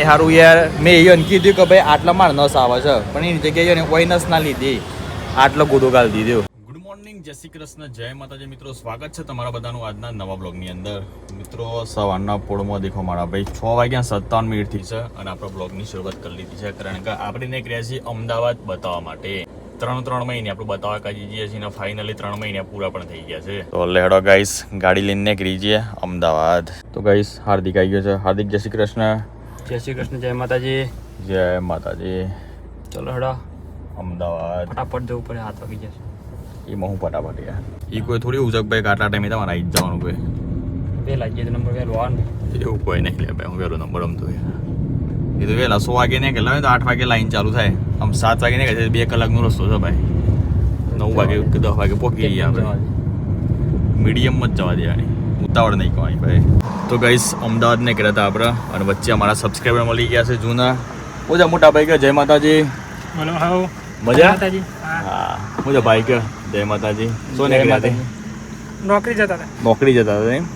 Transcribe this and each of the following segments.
હારું યાર મેં એને કીધું કે ભાઈ આટલા માર નસ આવે છે પણ એની જગ્યાએ એને કોઈ નસ ના લીધી આટલો ગુદો ગાલ દીધો. ગુડ મોર્નિંગ, જય શ્રી કૃષ્ણ, જય માતાજી મિત્રો. સ્વાગત છે તમારા બધાનું આજના નવા બ્લોગની અંદર. મિત્રો સવારના પોળમાં દેખો મારા ભાઈ 6:57 થઈ છે અને આપણા બ્લોગની શરૂઆત કરી લીધી છે કારણ કે આપણે નીકળ્યા છીએ અમદાવાદ બતાવવા માટે. ત્રણ મહિને આપણે બતાવવા કાઢી જઈએ છીએ, ફાઇનલી 3 મહિના પૂરા પણ થઈ ગયા છે. તો લેડો ગાઈસ, ગાડી લઈને નીકળી જઈએ અમદાવાદ. તો ગાઈસ હાર્દિક આવી ગયો છે. હાર્દિક જય શ્રી કૃષ્ણ. જય શ્રી કૃષ્ણ, જય માતાજી. જય માતાજી. ચલો હેડો અમદાવાદ. ફટાફટ જવું પડે, 7 વાગી જશે. એમાં હું ફટાફટ યાર એ કોઈ થોડી ઉજક ભાઈ આટલા ટાઈમે તમારે આવી જ જવાનું કોઈ વહેલા જઈએ નંબર વહેલો આવે ને એવું કોઈ નહીં લે ભાઈ. હું વહેલો નંબર રમતો એ તો વહેલા 100 વાગે નહીં ગયેલા હોય તો 8 વાગે લાઈન ચાલુ થાય. આમ 7 વાગે નહીં ગયે 2 કલાકનો રસ્તો છે ભાઈ. 9 વાગે કે 10 વાગે પહોંચી જઈએ આપણે. મીડિયમ જ જવા દેવાની, ઉતાવળ નહીં કહેવાય ભાઈ. તો ગાઈસ અમદાવાદ ને કર્યા હતા આપણે અને વચ્ચે અમારા સબસ્ક્રાઈબર મળી ગયા છે જૂના. ઓજા મોટા ભાઈ કે જય માતાજી. બોલો હાઉ મજા માતાજી. હા મોટા ભાઈ કે જય માતાજી. શું નીકળ્યા હતા? નોકરી જતા હતા. નોકરી જતા હતા એમ.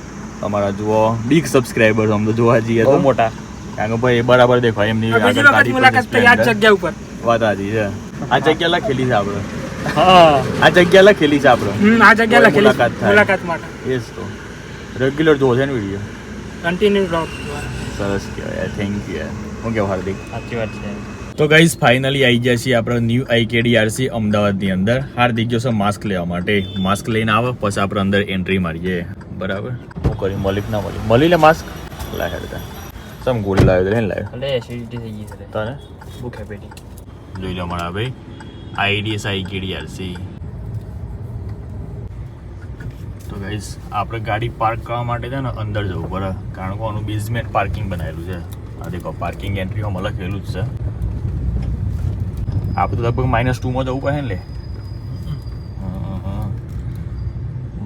તમારા જુઓ બિગ સબસ્ક્રાઈબર આમ તો જોવા જઈએ તો મોટા. કારણ કે ભાઈ બરાબર દેખો એમની આગળ ગાડી મુલાકાત થઈ આ જગ્યા ઉપર. વાત સાચી છે. આ જગ્યા લખેલી છે આપણે. હા આ જગ્યા લખેલી છે આપણે. આ જગ્યા લખેલી મુલાકાત થાય. મુલાકાત માટે. એ જ તો રેગ્યુલર જોવો છે ને વિડીયો. Continue blog. સરસ કહેવાય. થેન્ક યુ યાર. હું કેવું હાર્દિક? સાચી વાત છે. તો ગાઈઝ ફાઇનલી આવી ગયા છીએ આપણે ન્યૂ IKDRC અમદાવાદની અંદર. હાર્દિક જોશે માસ્ક લેવા માટે. માસ્ક લઈને આવે પછી આપણે અંદર એન્ટ્રી મારીએ. બરાબર. હું કરી મલિક ના મળી લે માસ્ક લાય હેડતા સમ ગોળી લાવ્યો તો લાવ્યો એટલે એસિડિટી થઈ ગઈ છે તને ભૂખે પેટી. જોઈ લો મારા ભાઈ IKDRC. તો ગાઈઝ આપણે ગાડી પાર્ક કરવા માટે છે ને અંદર જવું પડે કારણ કે આનું બેઝમેન્ટ પાર્કિંગ બનાવેલું છે. આ દેખો પાર્કિંગ એન્ટ્રીમાં લખેલું જ છે. આપણે તો લગભગ -2 જવું પડે ને લે.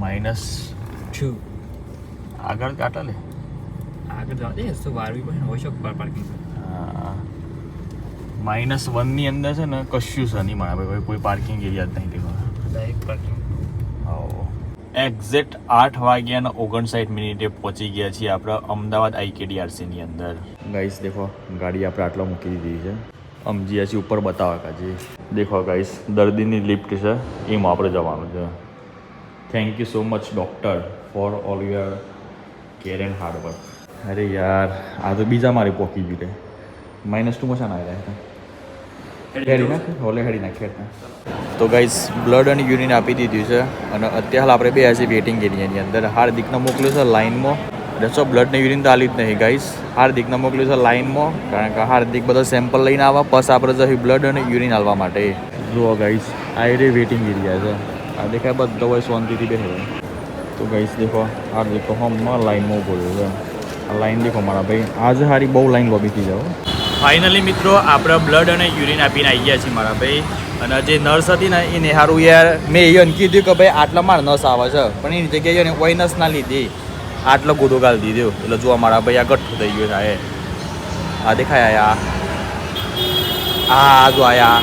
-2 આગળ કાટા લે આગળ જવા દે તો વારવી પડે ને હોય શકે પાર્કિંગ. હા -1 ની અંદર છે ને કશું છે નહીં મારા ભાઈ, કોઈ પાર્કિંગ એરિયા જ નહીં દેખો. Direct parking. એક્ઝેક્ટ 8:59 પહોંચી ગયા છીએ આપણે અમદાવાદ IKDRC ની અંદર. ગાઈસ દેખો ગાડી આપણે આટલો મૂકી દીધી છે. સમજીએ છીએ ઉપર બતાવવા કાજી. દેખો ગાઈસ દર્દીની લિફ્ટ છે, એમાં આપણે જવાનું છે. Thank you so much doctor for all your care and hard work. અરે યાર આ તો બીજા મારે પહોંચી ગયું. -2 શાના આવ્યા હેડી નાખે હોલે હેડી નાખે. તો ગાઈસ બ્લડ અને યુરિન આપી દીધું છે અને અત્યારે આપણે બે આજે વેટિંગ એરિયાની અંદર. હાર્દિકને મોકલ્યું છે લાઇનમાં. દસો બ્લડ ને યુરિન તો આલી જ નહીં ગાઈસ. હાર્દિકને મોકલ્યું છે લાઇનમાં કારણ કે હાર્દિક બધો સેમ્પલ લઈને આવવા પછી આપણે જઈએ બ્લડ અને યુરિન આલવા માટે. જુઓ ગાઈસ આ રે વેટિંગ એરિયા છે. આ દેખાય બધો હોય શાંતિથી બેસે. તો ગાઈસ દેખો હાર્દિક હોમમાં લાઇનમાં ઉભો રહ્યો છે. આ લાઇન દેખો મારા ભાઈ આજે હારી બહુ લાઇન લોબીથી જાઓ. ફાઇનલી મિત્રો આપણે બ્લડ અને યુરિન આપીને આવી ગયા છીએ મારા ભાઈ. અને જે નર્સ હતી ને એને સારું યાર મેં એને કીધું કે ભાઈ આટલા માર નસ આવે છે પણ એની જગ્યાએ એને કોઈ નસ ના લીધી આટલો ગુદો ગાલ દીધો. એટલે જોવા મારા ભાઈ આ ગઠ્ઠું થઈ ગયું છે. આ દેખાય આયા આ જો આયા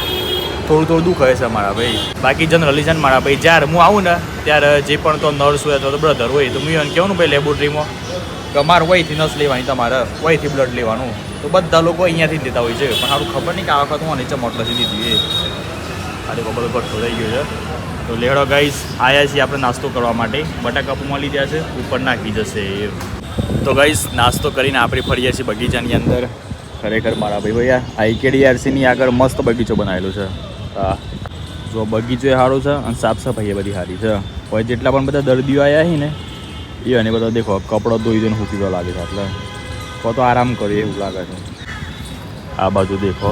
થોડું દુખાય છે મારા ભાઈ. બાકી જનરલી છે ને મારા ભાઈ જ્યારે હું આવું ને ત્યારે જે પણ તો નર્સ હોય અથવા તો બ્રધર હોય તો હું એને કહેવાનું ભાઈ લેબોરેટરીમાં કે મારે વહીથી નસ લેવાની, તમારે વહીથી બ્લડ લેવાનું. તો બધા લોકો અહીંયાથી જ લેતા હોય છે પણ સારું ખબર નહીં કે આ વખત હું નીચે મોટલાથી લીધી એ આ લોકો બધો ગઠ્ઠો થઈ ગયો છે. તો લેડો ગાઈસ આવ્યા છીએ આપણે નાસ્તો કરવા માટે. બટાકા પૌવા લીધા છે, ઉપર નાખી જશે. તો ગાઈસ નાસ્તો કરીને આપણે ફરીએ છીએ બગીચાની અંદર. ખરેખર મારા ભાઈ IKDRC ની આગળ મસ્ત બગીચો બનાવેલો છે. હા જો બગીચો એ સારો છે અને સાફ સફાઈ એ બધી સારી છે. હવે જેટલા પણ બધા દર્દીઓ આવ્યા છે ને એ અને બધા દેખો કપડો ધોઈ દઈને સૂકી ગયો લાગે છે. એટલે તો આરામ કરીએ એવું લાગે છે. આ બાજુ દેખો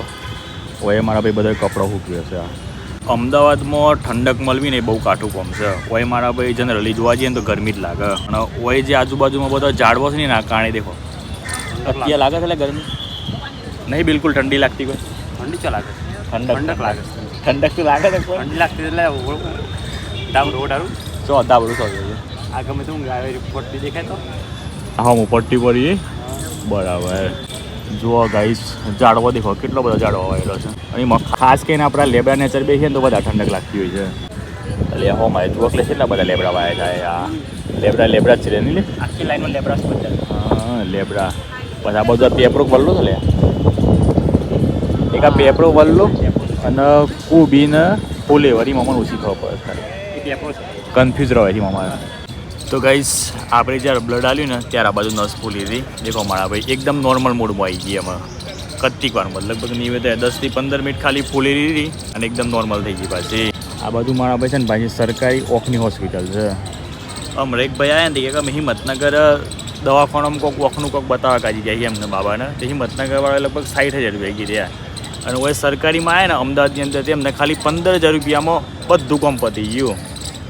ઓય મારા ભાઈ બધા કપડો સૂક્યો છે. અમદાવાદમાં ઠંડક મળવી ને બહુ કાઠું કામ છે. ઓય મારા ભાઈ જનરલી જોવા જઈએ ને તો ગરમી જ લાગે અને ઓય જે આજુબાજુમાં બધા ઝાડવો છે ને કારણે દેખો અત્યારે લાગે છે એટલે ગરમી નહીં બિલકુલ ઠંડી લાગતી કોઈ. ઠંડી ચા લાગે ઠંડક લાગે. ઠંડક તો લાગે છે ઠંડી લાગતી એટલે ડામ રોડ હારું જો અદા બધું થયું છે. આ ગમે તો હું પટ્ટી દેખાય તો હા હું પટ્ટી પડી બરાબર. જુઓ ગાઈસ ઝાડવો દેખો કેટલો બધો ઝાડવો આવેલો છે. એમાં ખાસ કરીને આપણા લેબડા નેચર બેસીએ ને તો બધા ઠંડક લાગતી હોય છે. એટલે હો મારે જુઓ એટલે કેટલા બધા લેબડા વાયા થાય. આ લેબડા જ છે નહીં લે આખી લાઈનમાં લેબડા. હા લેબડા પછી આ બધું પેપરો વલ્લો છે લે એક આ પેપરો વલ્લો અને કોબી ને ફોલેવર એ મમ્માને ઓછી ખબર પડે કન્ફ્યુઝ રહે છે મમ્મા તો ગાઈસ આપણે જ્યારે બ્લડ આલ્યું ને ત્યારે આ બાજુ નસ ફૂલી હતી દેખો મારા ભાઈ એકદમ નોર્મલ મોડમાં આવી ગઈ એમાં કત્તિક વારમાં લગભગ નિવેદ 10 થી 15 મિનિટ ખાલી ફૂલી રહી અને એકદમ નોર્મલ થઈ ગઈ પાછી આ બાજુ મારા ભાઈ છે ને ભાઈ સરકારી ઓખની હોસ્પિટલ છે હમણાં એક ભાઈ આવ્યા ને કે અમે હિંમતનગર દવાખાનામાં કોઈક ઓખનું કોઈક બતાવવા કાઢી ગયા એમને બાબાને તે હિંમતનગરવાળા લગભગ 60,000 રૂપિયા કીધા અને હવે સરકારીમાં આવ્યા ને અમદાવાદની અંદર તેમને ખાલી 15,000 રૂપિયામાં બધું કામ પતી ગયું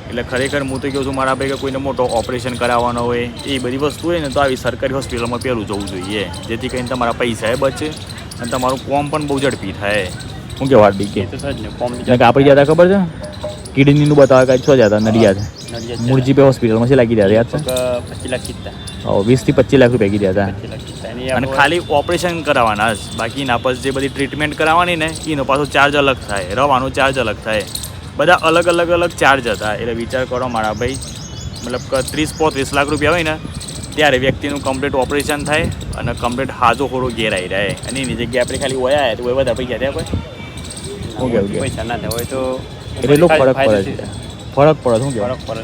એટલે ખરેખર હું તો કહું છું મારા ભાઈ કે કોઈને મોટો ઓપરેશન કરાવવાનો હોય એ બધી વસ્તુ હોય ને તો આવી સરકારી હોસ્પિટલમાં પહેલું જવું જોઈએ જેથી કરીને તમારા પૈસા બચે અને તમારું કોમ પણ બહુ ઝડપી થાય શું કહેવા ડીકે આપણે જ્યાં ખબર છે કિડનીનું બતાવવા કાંઈ છો જતા નડિયાદ મૂળજીપે હોસ્પિટલમાં છે લાગી રહ્યા યાદ છે 25 લાખ કીધા 20 થી 25 લાખ રૂપિયા કીધા હતા અને ખાલી ઓપરેશન કરાવવાના જ બાકી ના પછી જે બધી ટ્રીટમેન્ટ કરાવવાની ને એનો પાછો ચાર્જ અલગ થાય રવાનો ચાર્જ અલગ થાય બધા અલગ અલગ ચાર્જ હતા એટલે વિચાર કરો મારા ભાઈ મતલબ કે 30-35 લાખ રૂપિયા હોય ને ત્યારે વ્યક્તિનું કમ્પ્લીટ ઓપરેશન થાય અને કમ્પ્લીટ હાજો ખોરો ઘેર આવી રહે અને એની જગ્યાએ આપણે ખાલી વયા તો બધા પૈસા થયા કોઈ શું કહેવું પૈસા ના થયા હોય તો એટલો ફરક પડે છે ફરક પડે શું કહેવાય ફરક પડે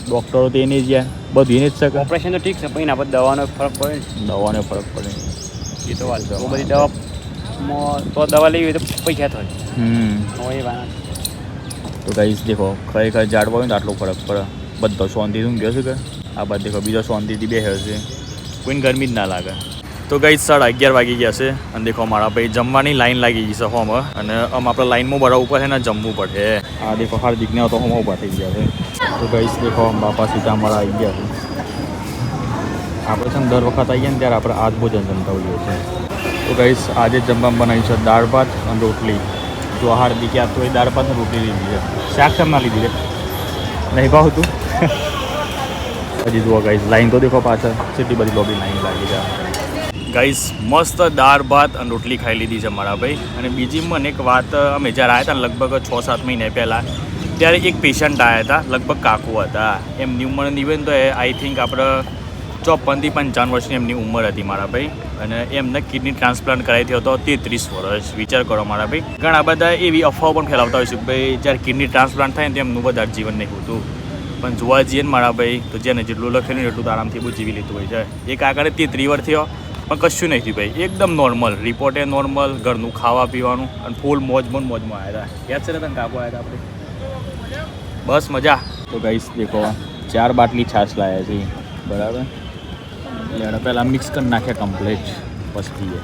ડૉક્ટરો તો એને જ ગયા બધું એને જ શકે ઓપરેશન તો ઠીક છે પણ આપણે દવાનો ફરક પડે દવાનો ફરક પડે એ તો વાત તો બધી દવા તો દવા લેવી હોય તો પૈસા થાય એ વાત તો ગાઈસ દેખો ખરેખર ઝાડવા હોય ને આટલો ફરક પડે બધો શાંતિથી હું કહું છું કે આ બાદ દેખો બીજો શાંતિથી બેસે છે કોઈને ગરમી જ ના લાગે તો ગાઈસ 11:30 વાગી ગયા છે અને દેખો મારા ભાઈ જમવાની લાઈન લાગી ગઈ છે હોમ અને આપણે લાઈનમાં ભરવા ઉપર છે ને જમવું પડે આ દેખો હાર્દિકને તો હોમ ઊભા થઈ ગયા છે તો ગાઈસ દેખો બાપા સીતા અમારા આવી ગયા છે આપણે છે ને દર વખત આવીએ ને ત્યારે આપણે આજ ભોજન જમતા હોઈએ છીએ તો ગાઈસ આજે જમવામાં બનાવ્યું છે દાળ ભાત અને રોટલી જો હાર્દિકે આ તો એ દાળ ભાત રોટલી લીધી છે શાક કેમ ના લીધી છે નહીં ભાવતું હજી જુઓ ગાઈસ લાઈન તો દેખો પાછળ કેટલી બધી લોબી લાઈન લાગી છે ગાઈસ મસ્ત દાળ ભાત અને રોટલી ખાઈ લીધી છે મારા ભાઈ અને બીજી મને એક વાત અમે જ્યારે આવ્યા હતા ને લગભગ 6-7 મહિના પહેલાં ત્યારે એક પેશન્ટ આવ્યા હતા લગભગ કાકુ હતા એમની ઉંમર નિવેદન તો આઈ થિંક આપણે 54 થી 55 વર્ષની એમની ઉંમર હતી મારા ભાઈ અને એમને કિડની ટ્રાન્સપ્લાન્ટ કરાવી થયો હતો 33 વર્ષ વિચાર કરો મારા ભાઈ ઘણા બધા એવી અફવાઓ પણ ફેલાવતા હોય છે કે ભાઈ જ્યારે કિડની ટ્રાન્સપ્લાન્ટ થાય ને તો એમનું વધારે જીવન નહીં હોતું પણ જોવા જઈએ ને મારા ભાઈ તો જેને જેટલું લખેલું એટલું આરામથી બહુ જીવી લીધું હોય છે એક આગળ 33 વર્ષ થયો પણ કશું નહીં થયું ભાઈ એકદમ નોર્મલ રિપોર્ટ એ નોર્મલ ઘરનું ખાવા પીવાનું અને ફૂલ મોજમાં આવ્યા હતા યાદ છે ને તને કાપો આવ્યા હતા આપણે બસ મજા તો ગાઈસ દેખો 4 બાટલી છાશ લાવ્યા છે બરાબર એટલે પહેલાં મિક્સ કરી નાખ્યા કમ્પ્લીટ પસ્તી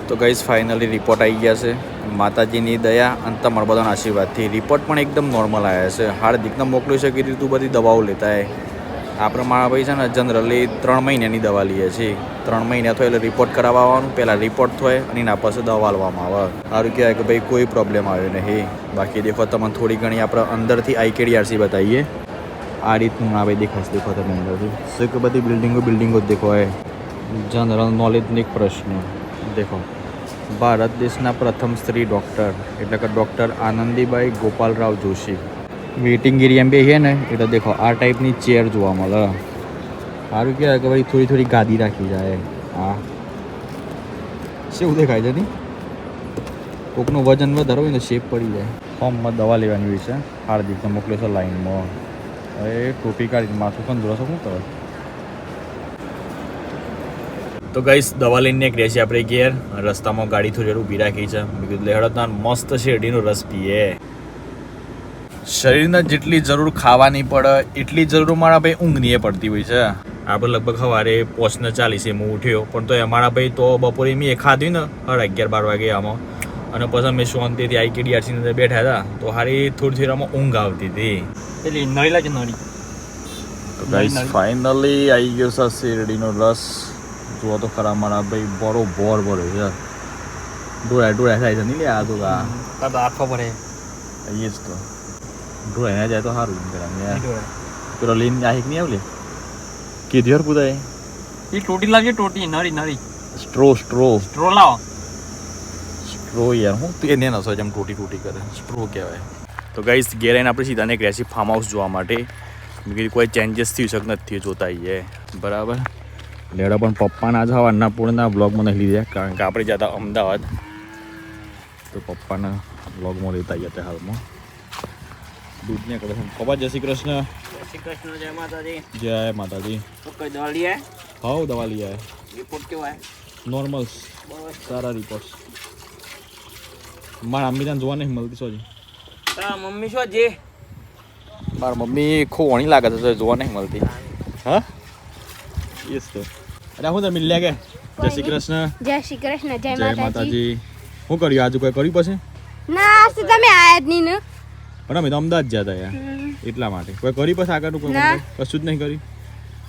તો ગાઈસ ફાઇનલી રિપોર્ટ આવી ગયા છે માતાજીની દયા અને તમારા બધાના આશીર્વાદથી રિપોર્ટ પણ એકદમ નોર્મલ આવ્યા છે હાર્દિકને મોકલી શકી તું બધી દવાઓ લેતા હોય આપણે મારા ભાઈ છે ને જનરલી 3 મહિનાની દવા લઈએ છીએ 3 મહિના થાય એટલે રિપોર્ટ કરાવવા આવવાનું પહેલાં રિપોર્ટ થાય અને એના પાસે દવા લેવામાં આવે સારું કહેવાય કે ભાઈ કોઈ પ્રોબ્લેમ આવ્યો નહીં બાકી દેખો તમને થોડી ઘણી આપણે અંદરથી IKDRC બતાવીએ આ રીતનું આ ભાઈ દેખાશે દેખો તમે અંદરથી શું કે બધી બિલ્ડિંગો જ દેખો હોય જનરલ નોલેજનો એક પ્રશ્ન દેખો ભારત દેશના પ્રથમ સ્ત્રી ડૉક્ટર એટલે કે doctor આનંદીબાઈ Gopalrao Joshi waiting area બે છે ને એટલે દેખો આ ટાઈપની ચેર જોવા મળે સારું કહેવાય કે ભાઈ થોડી ગાદી રાખી જાય હા શું દેખાય છે નહીં કોકનું વજન વધારે હોય ને શેપ પડી જાય ફોર્મમાં દવા લેવાની હોય છે હાર્દિકને મોકલે છે લાઈનમાં હવે ટોપી કાઢીને માથું પણ જોડો શું કરે તો ગાઈસ દવા લઈને નીકળ્યા છીએ આપણે ઘેર રસ્તામાં ગાડી થોડી ઊભી રાખી છે મેં કીધું લેહડતા મસ્ત શેરડીનો રસ પીએ શરીરને જેટલી જરૂર ખાવાની પડે એટલી જરૂર મારા ભાઈ ઊંઘની પડતી હોય છે આપણે લગભગ સવારે 5:40 હું ઉઠ્યો પણ તો અમારા ભાઈ તો બપોરે મેં ખાધું ને 11-12 વાગે આમાં અને પછી અમે શાંતિથી IKDRC ની અંદર બેઠા હતા તો હારી થોડી આમાં ઊંઘ આવતી હતી એટલે નળી લાગે નળી તો ગાઈસ ફાઇનલી આવી ગયો છે શેરડીનો રસ જુઓ તો ખરા મારા ભાઈ બરોબર ભરે છે ડોળા થાય છે નહીં લે આ તો આખો ભરે એ જ તો ડોળા જાય તો સારું પેલો લઈને આહિક નહીં આવલે કીધું યાર પૂછાય એ ટોટી લાવજો ટોટી નળી સ્ટ્રો લાવો સ્ટ્રો યાર હું તું એને નસો જેમ ટોટી કરે સ્ટ્રો કહેવાય તો ગાઈસ ઘેર આવીને આપણે સીધા નીકળ્યા છીએ ફાર્મ હાઉસ જોવા માટે મેં કીધું કોઈ ચેન્જીસ થયું શકે નથી જોતા આવીએ બરાબર. લેડો પણ પપ્પાના જ હવાના પૂર્ણના બ્લોગમાં નહીં લીધા કારણ કે આપણે જતા અમદાવાદ તો પપ્પાના બ્લોગમાં લેતા આવ્યા હતા હાલમાં. દૂધ ને કરે પપ્પા જય શ્રી કૃષ્ણ. જય શ્રી કૃષ્ણ, જય માતાજી. જય માતાજી. તો કઈ દવા લઈ આય? હાઉ દવા લઈ આવ્યા. રિપોર્ટ કેવો આય? નોર્મલ્સ બસ. સારા રિપોર્ટ્સ. મારા મમ્મી ત્યાં જોવા નહીં મળતી સોજી. તારા મમ્મી શું જે? મારા મમ્મી ખૂબ વણી લાગે છે જોવા નહીં મળતી. હા યસ તો અરે હું તમે મિલ્યા કે જય શ્રી કૃષ્ણ. જય શ્રી કૃષ્ણ, જય જય માતાજી. શું કર્યું આજુ કોઈ કર્યું પછી? ના આજ તો તમે આયા જ નહીં ને. પણ અમે તો અમદાવાદ જતા યાર એટલા માટે કોઈ કરી પછી આગળનું કોઈ ના. કશું જ નહીં કરી.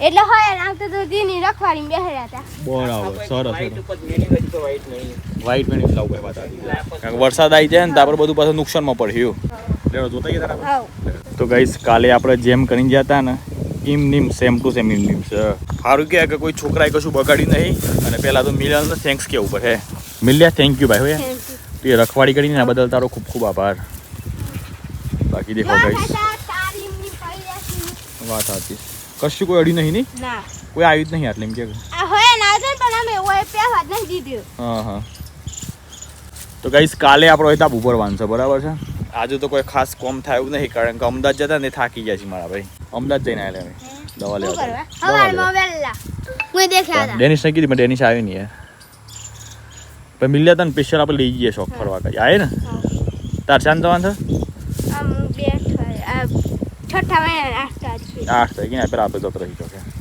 એટલે હોય ને આમ તો દીની રખવાડીને બેહ્યા હતા. બરાબર સરસ વાઈટ સરસ. ઉપર મેની ગઈ તો વાઈટ નહીં. વાઈટ મેં લાવું કોઈ વાત આવી કારણ કે વરસાદ આવી જાય ને તો આપણે બધું પાછું નુકસાનમાં પડ્યું. લેડો જોતા ગયા તારા હાઉ તો ગાઈસ કાલે આપણે જેમ કરીને ગયા હતા ને એમ નીમ સેમ ટુ સેમ એમ નીમ છે. સારું કહેવાય કે કોઈ છોકરાએ કશું બગાડ્યું નહીં અને પહેલાં તો મિલનને થેન્ક્સ કેવું પડે. મિલ્યા થેન્ક યુ ભાઈ હોય થેન્ક યુ. તું એ રખવાડી કરીને એના બદલ તારો ખૂબ ખૂબ આભાર. બાકી દેખો ગાઈસ તારીમની પૈયાસી. વાત સાચી કશું કોઈ અડી નહીં નહીં ના કોઈ આવ્યું જ નહીં આટલે એમ કે આ હોય ને આજે પણ અમે ઓય પહેવા જ નહીં દીધું. હા હા તો ગાઈસ કાલે આપણો હિસાબ ઉપર વાંધો બરાબર છે. આજે તો કોઈ ખાસ કોમ થાય એવું નહીં કારણ કે અમદાવાદ જતા ને થાકી ગયા છીએ મારા ભાઈ. અમદાવાદ જઈને આવ્યા અમે દવા શું લેવા. કરવા હવારમાં વહેલા હું દેખ્યા હતા. ડેનિશ ને કીધી પણ ડેનિશ આવી નહીં યાર. પણ મિલ્યા હતા ને સ્પેશિયલ આપણે લઈ જઈએ શોખ ફરવા કઈ આવે ને તાર શાંત જવાનું છે આમ બે છઠ્ઠા મહિના 8 તારીખે. 8 તારીખે ને પેલા આપણે જતો રહી શકે